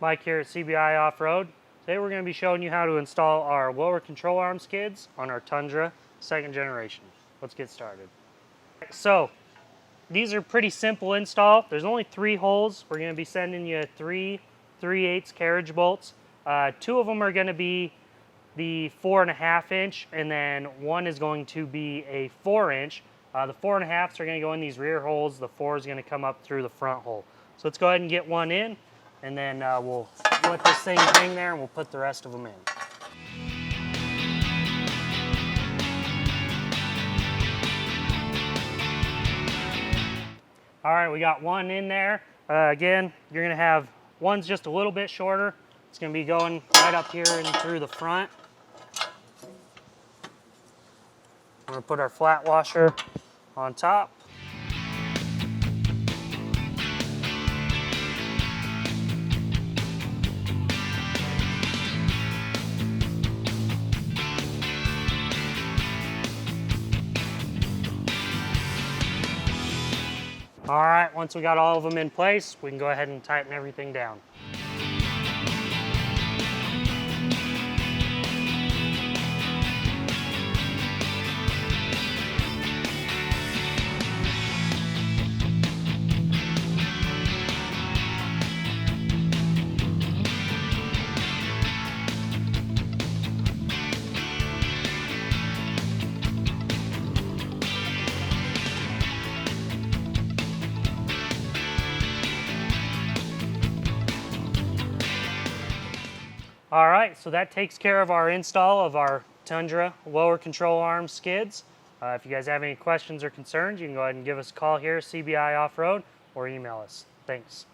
Mike here at CBI Offroad. Today we're going to be showing you how to install our lower control arm skids on our Tundra 2nd generation. Let's get started. So these are pretty simple install. There's only 3 holes. We're going to be sending you 3 3/8 carriage bolts. 2 of them are going to be the 4.5 inch, and then 1 is going to be a 4 inch. The 4.5s are going to go in these rear holes. The 4 is going to come up through the front hole. So let's go ahead and get one in, and then we'll let this thing hang there and we'll put the rest of them in. All right, we got one in there. Again, you're gonna have, one's just a little bit shorter. It's gonna be going right up here and through the front. We're gonna put our flat washer on top. All right, once we got all of them in place, we can go ahead and tighten everything down. All right, so that takes care of our install of our Tundra lower control arm skids. If you guys have any questions or concerns, you can go ahead and give us a call here at CBI Offroad or email us. Thanks.